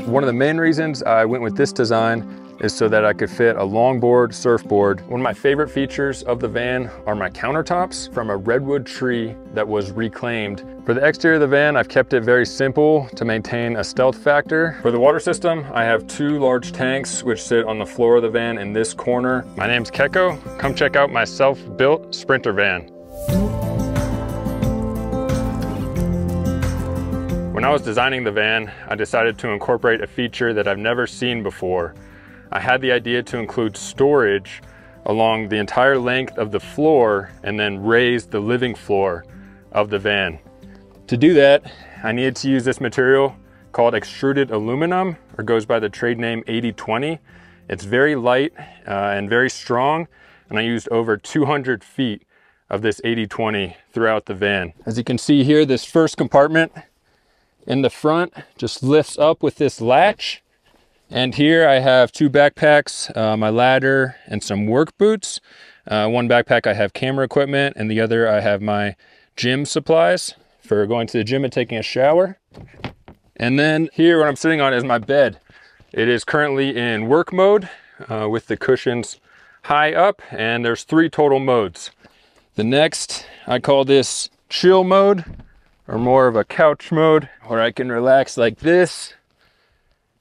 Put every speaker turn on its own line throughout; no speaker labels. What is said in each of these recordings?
One of the main reasons I went with this design is so that I could fit a longboard, surfboard. One of my favorite features of the van are my countertops from a redwood tree that was reclaimed. For the exterior of the van, I've kept it very simple to maintain a stealth factor. For the water system, I have 2 large tanks which sit on the floor of the van in this corner. My name's Keko. Come check out my self-built Sprinter van. When I was designing the van, I decided to incorporate a feature that I've never seen before. I had the idea to include storage along the entire length of the floor and then raise the living floor of the van. To do that, I needed to use this material called extruded aluminum, or goes by the trade name 80/20. It's very light and very strong, and I used over 200 feet of this 80/20 throughout the van. As you can see here, this first compartment in the front just lifts up with this latch. And here I have 2 backpacks, my ladder and some work boots. One backpack I have camera equipment, and the other I have my gym supplies for going to the gym and taking a shower. And then here, what I'm sitting on is my bed. It is currently in work mode with the cushions high up, and there's 3 total modes. The next, I call this chill mode, or more of a couch mode, where I can relax like this.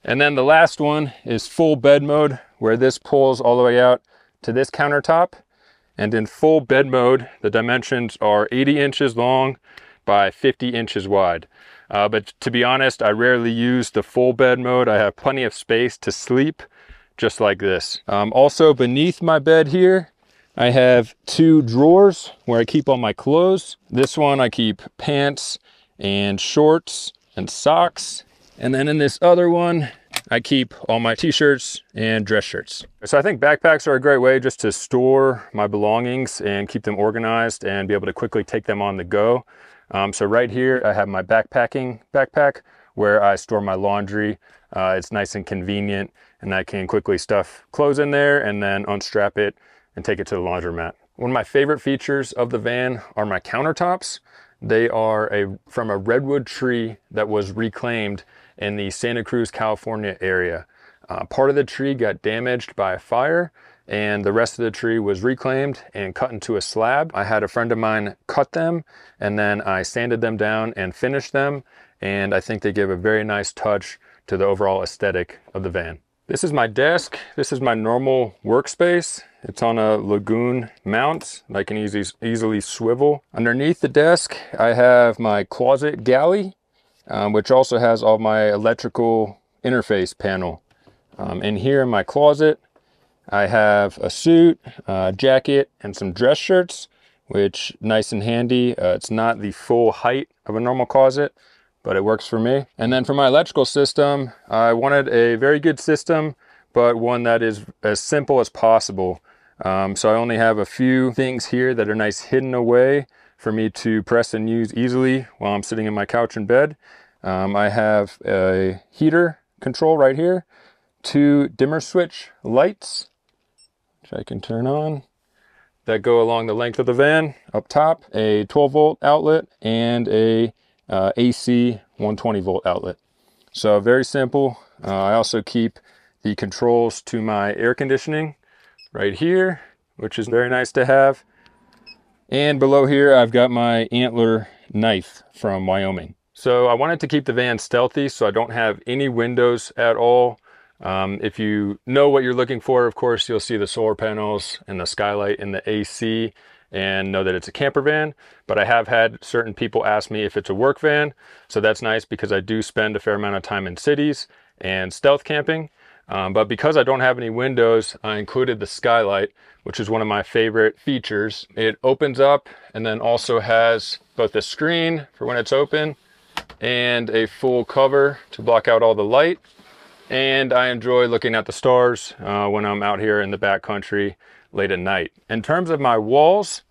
And then the last one is full bed mode, where this pulls all the way out to this countertop. And in full bed mode, the dimensions are 80 inches long by 50 inches wide. But to be honest, I rarely use the full bed mode. I have plenty of space to sleep just like this. Also beneath my bed here, I have 2 drawers where I keep all my clothes. This one I keep pants and shorts and socks. And then in this other one, I keep all my t-shirts and dress shirts. So I think backpacks are a great way just to store my belongings and keep them organized and be able to quickly take them on the go. So right here, I have my backpacking backpack where I store my laundry. It's nice and convenient, and I can quickly stuff clothes in there and then unstrap it and take it to the laundromat. One of my favorite features of the van are my countertops. They are from a redwood tree that was reclaimed in the Santa Cruz, California area. Part of the tree got damaged by a fire, and the rest of the tree was reclaimed and cut into a slab. I had a friend of mine cut them, and then I sanded them down and finished them, and I think they give a very nice touch to the overall aesthetic of the van. This is my desk. This is my normal workspace. It's on a Lagoon mount that I can easily swivel. Underneath the desk, I have my closet galley, which also has all my electrical interface panel. And here in my closet, I have a suit, a jacket, and some dress shirts, which nice and handy. It's not the full height of a normal closet, but it works for me. And then for my electrical system, I wanted a very good system, but one that is as simple as possible. So I only have a few things here that are nice hidden away for me to press and use easily while I'm sitting in my couch in bed. I have a heater control right here, 2 dimmer switch lights, which I can turn on, that go along the length of the van. Up top, a 12-volt outlet and a AC 120-volt outlet. So very simple. I also keep the controls to my air conditioning right here, which is very nice to have. And below here, I've got my antler knife from Wyoming. So I wanted to keep the van stealthy, so I don't have any windows at all. If you know what you're looking for, of course, you'll see the solar panels and the skylight and the AC and know that it's a camper van. But I have had certain people ask me if it's a work van. So that's nice because I do spend a fair amount of time in cities and stealth camping. But because I don't have any windows, I included the skylight, which is one of my favorite features. It opens up and then also has both a screen for when it's open and a full cover to block out all the light. And I enjoy looking at the stars when I'm out here in the backcountry late at night. In terms of my walls,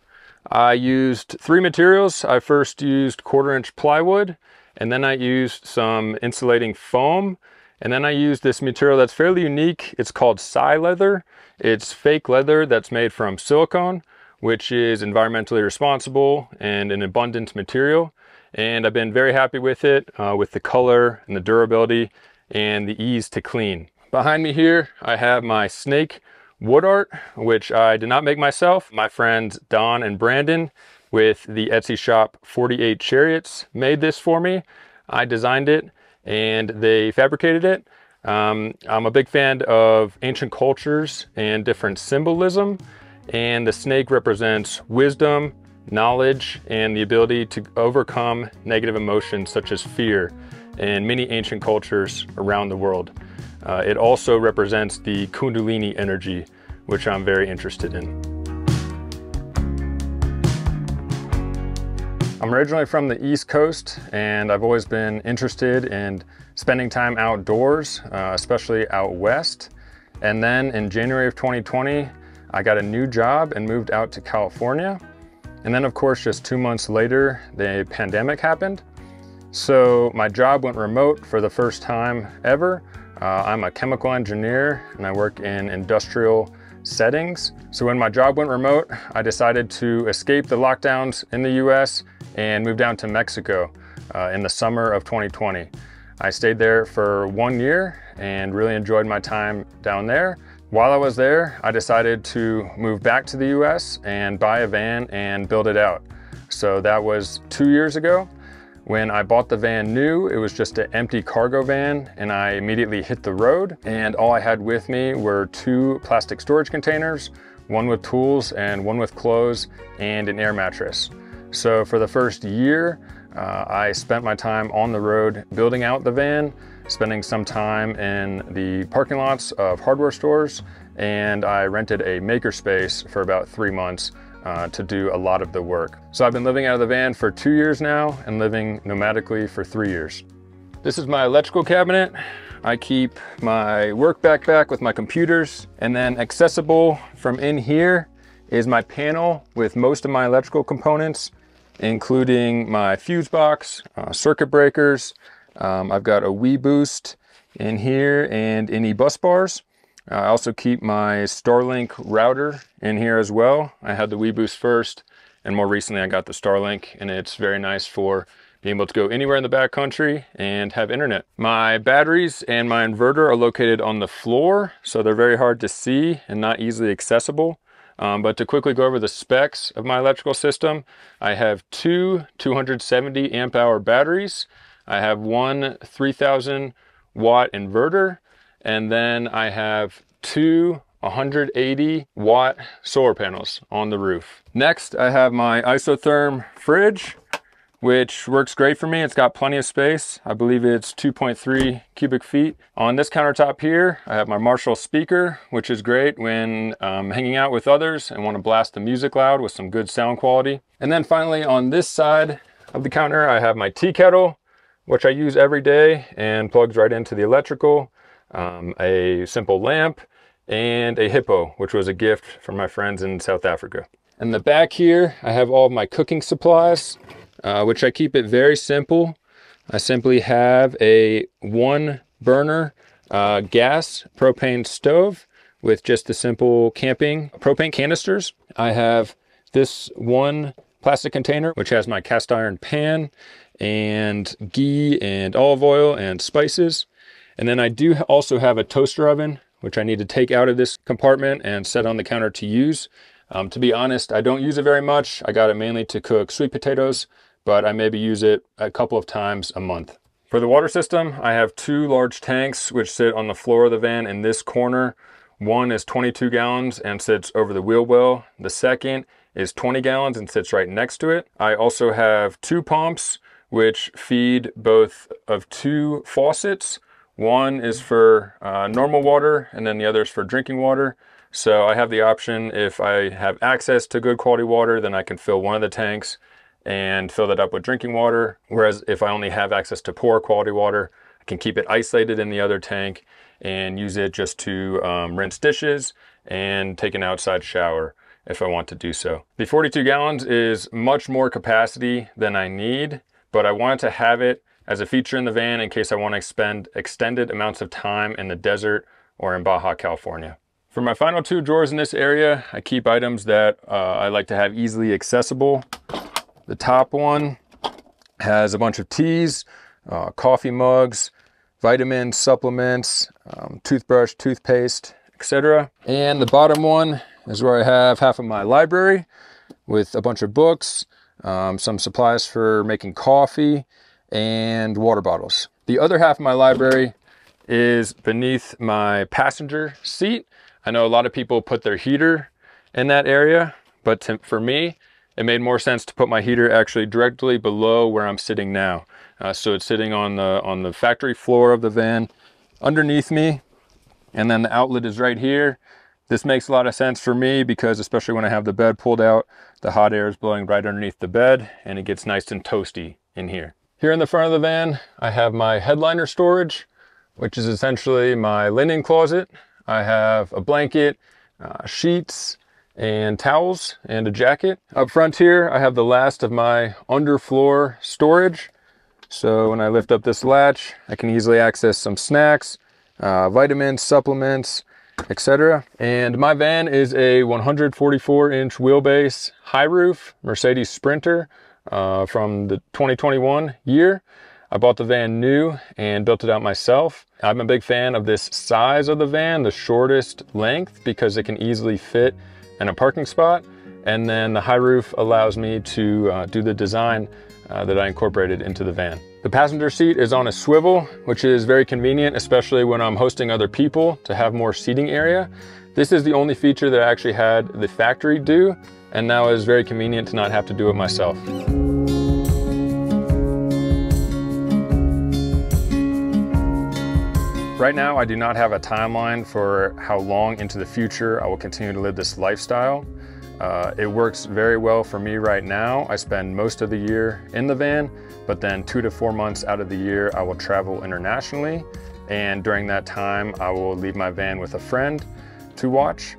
I used 3 materials. I first used 1/4-inch plywood, and then I used some insulating foam. And then I used this material that's fairly unique. It's called Psy leather. It's fake leather that's made from silicone, which is environmentally responsible and an abundant material. And I've been very happy with it, with the color and the durability and the ease to clean. Behind me here, I have my snake wood art, which I did not make myself. My friends Don and Brandon with the Etsy shop 48 Chariots made this for me. I designed it and they fabricated it. I'm a big fan of ancient cultures and different symbolism, and the snake represents wisdom, knowledge, and the ability to overcome negative emotions such as fear in many ancient cultures around the world. It also represents the Kundalini energy, which I'm very interested in. I'm originally from the East Coast, and I've always been interested in spending time outdoors, especially out west. And then in January of 2020, I got a new job and moved out to California. And then of course, just 2 months later, the pandemic happened. So my job went remote for the first time ever. I'm a chemical engineer and I work in industrial settings. So when my job went remote, I decided to escape the lockdowns in the US and moved down to Mexico in the summer of 2020. I stayed there for 1 year and really enjoyed my time down there. While I was there, I decided to move back to the US and buy a van and build it out. So that was 2 years ago. When I bought the van new, it was just an empty cargo van, and I immediately hit the road, and all I had with me were 2 plastic storage containers, one with tools and one with clothes, and an air mattress. So for the first year, I spent my time on the road building out the van, spending some time in the parking lots of hardware stores, and I rented a makerspace for about 3 months to do a lot of the work. So I've been living out of the van for 2 years now and living nomadically for 3 years. This is my electrical cabinet. I keep my work backpack with my computers, and then accessible from in here is my panel with most of my electrical components, including my fuse box, circuit breakers. I've got a Wii Boost in here and any bus bars. I also keep my Starlink router in here as well. I had the Wii Boost first, and more recently I got the Starlink, and it's very nice for being able to go anywhere in the backcountry and have internet. My batteries and my inverter are located on the floor, so they're very hard to see and not easily accessible. But to quickly go over the specs of my electrical system, I have 2 270 amp hour batteries. I have one 3000 watt inverter, and then I have 2 180 watt solar panels on the roof. Next, I have my isotherm fridge, which works great for me. It's got plenty of space. I believe it's 2.3 cubic feet. On this countertop here, I have my Marshall speaker, which is great when hanging out with others and want to blast the music loud with some good sound quality. And then finally, on this side of the counter, I have my tea kettle, which I use every day and plugs right into the electrical, a simple lamp, and a hippo, which was a gift from my friends in South Africa. In the back here, I have all of my cooking supplies, which I keep it very simple. I simply have a 1 burner gas propane stove with just the simple camping propane canisters. I have this 1 plastic container, which has my cast iron pan and ghee and olive oil and spices. And then I do also have a toaster oven, which I need to take out of this compartment and set on the counter to use. To be honest, I don't use it very much. I got it mainly to cook sweet potatoes, but I maybe use it a couple of times a month. For the water system, I have 2 large tanks which sit on the floor of the van in this corner. One is 22 gallons and sits over the wheel well. The second is 20 gallons and sits right next to it. I also have 2 pumps which feed both of 2 faucets. One is for normal water, and then the other is for drinking water. So I have the option, if I have access to good quality water, then I can fill one of the tanks and fill that up with drinking water. Whereas if I only have access to poor quality water, I can keep it isolated in the other tank and use it just to rinse dishes and take an outside shower if I want to do so. The 42 gallons is much more capacity than I need, but I wanted to have it as a feature in the van in case I want to spend extended amounts of time in the desert or in Baja California. For my final 2 drawers in this area, I keep items that I like to have easily accessible. The top one has a bunch of teas, coffee mugs, vitamins, supplements, toothbrush, toothpaste, etc. And the bottom one is where I have half of my library with a bunch of books, some supplies for making coffee, and water bottles. The other half of my library is beneath my passenger seat. I know a lot of people put their heater in that area, but for me, it made more sense to put my heater actually directly below where I'm sitting now. So it's sitting on the factory floor of the van underneath me, and then the outlet is right here. This makes a lot of sense for me because especially when I have the bed pulled out, the hot air is blowing right underneath the bed and it gets nice and toasty in here. Here in the front of the van, I have my headliner storage, which is essentially my linen closet. I have a blanket, sheets, and towels, and a jacket. Up front here, I have the last of my underfloor storage. So when I lift up this latch, I can easily access some snacks, vitamins, supplements, etc. And my van is a 144-inch wheelbase high roof Mercedes Sprinter from the 2021 year. I bought the van new and built it out myself. I'm a big fan of this size of the van, the shortest length, because it can easily fit in a parking spot. And then the high roof allows me to do the design that I incorporated into the van. The passenger seat is on a swivel, which is very convenient, especially when I'm hosting other people to have more seating area. This is the only feature that I actually had the factory do, and now is very convenient to not have to do it myself. Right now, I do not have a timeline for how long into the future I will continue to live this lifestyle. It works very well for me right now. I spend most of the year in the van, but then 2 to 4 months out of the year, I will travel internationally. And during that time, I will leave my van with a friend to watch.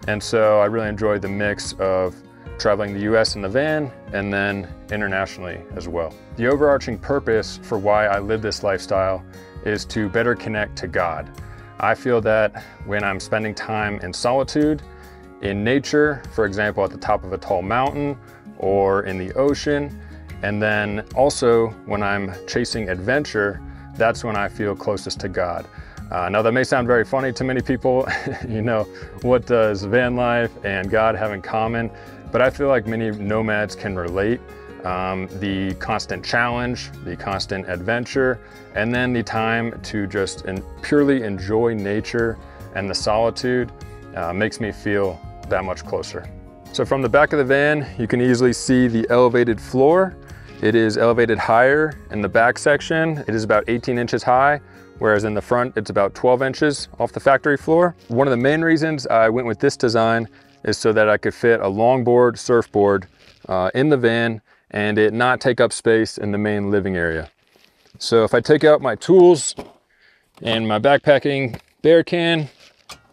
And so I really enjoy the mix of traveling the US in the van and then internationally as well. The overarching purpose for why I live this lifestyle is to better connect to God. I feel that when I'm spending time in solitude, in nature, for example, at the top of a tall mountain or in the ocean, and then also when I'm chasing adventure, that's when I feel closest to God. Now that may sound very funny to many people, you know, what does van life and God have in common? But I feel like many nomads can relate. The constant challenge, the constant adventure, and then the time to just purely enjoy nature and the solitude makes me feel that much closer. So from the back of the van, you can easily see the elevated floor. It is elevated higher in the back section. It is about 18 inches high, whereas in the front, it's about 12 inches off the factory floor. One of the main reasons I went with this design is so that I could fit a longboard, surfboard in the van and it not take up space in the main living area. So if I take out my tools and my backpacking bear can,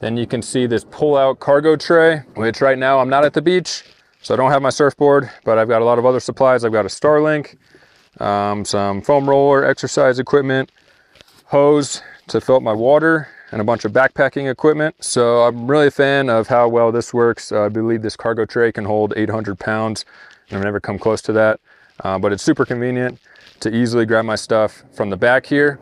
then you can see this pull-out cargo tray, which right now I'm not at the beach, so I don't have my surfboard, but I've got a lot of other supplies. I've got a Starlink, some foam roller, exercise equipment, hose to fill up my water, and a bunch of backpacking equipment. So I'm really a fan of how well this works. I believe this cargo tray can hold 800 pounds, and I've never come close to that, but it's super convenient to easily grab my stuff from the back here.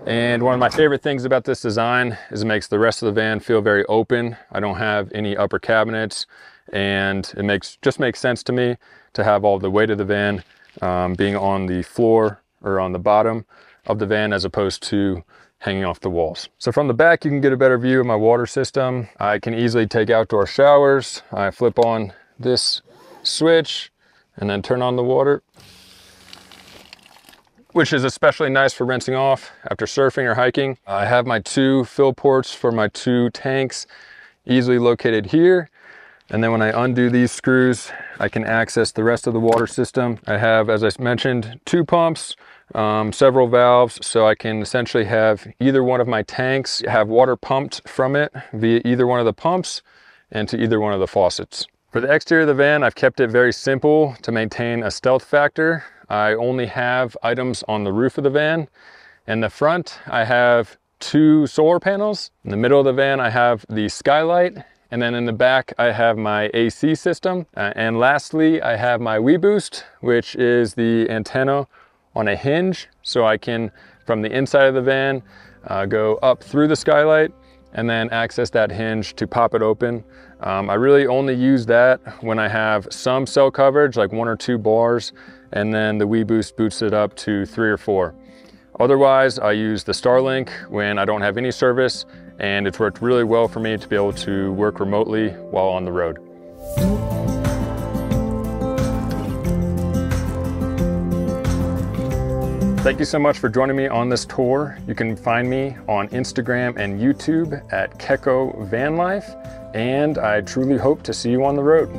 And one of my favorite things about this design is it makes the rest of the van feel very open. I don't have any upper cabinets, and it just makes sense to me to have all the weight of the van being on the floor or on the bottom of the van as opposed to hanging off the walls. So from the back, you can get a better view of my water system. I can easily take outdoor showers. I flip on this switch and then turn on the water, which is especially nice for rinsing off after surfing or hiking. I have my 2 fill ports for my 2 tanks easily located here. And then when I undo these screws, I can access the rest of the water system. I have, as I mentioned, 2 pumps, several valves, so I can essentially have either one of my tanks have water pumped from it via either one of the pumps and to either one of the faucets. For the exterior of the van, I've kept it very simple to maintain a stealth factor. I only have items on the roof of the van. In the front, I have 2 solar panels. In the middle of the van, I have the skylight. And then in the back, I have my AC system. And lastly, I have my WeBoost, which is the antenna on a hinge. So I can, from the inside of the van, go up through the skylight, and then access that hinge to pop it open. I really only use that when I have some cell coverage, like 1 or 2 bars, and then the WeBoost boosts it up to 3 or 4. Otherwise, I use the Starlink when I don't have any service, and it's worked really well for me to be able to work remotely while on the road. Thank you so much for joining me on this tour. You can find me on Instagram and YouTube at Keko Van Life, and I truly hope to see you on the road.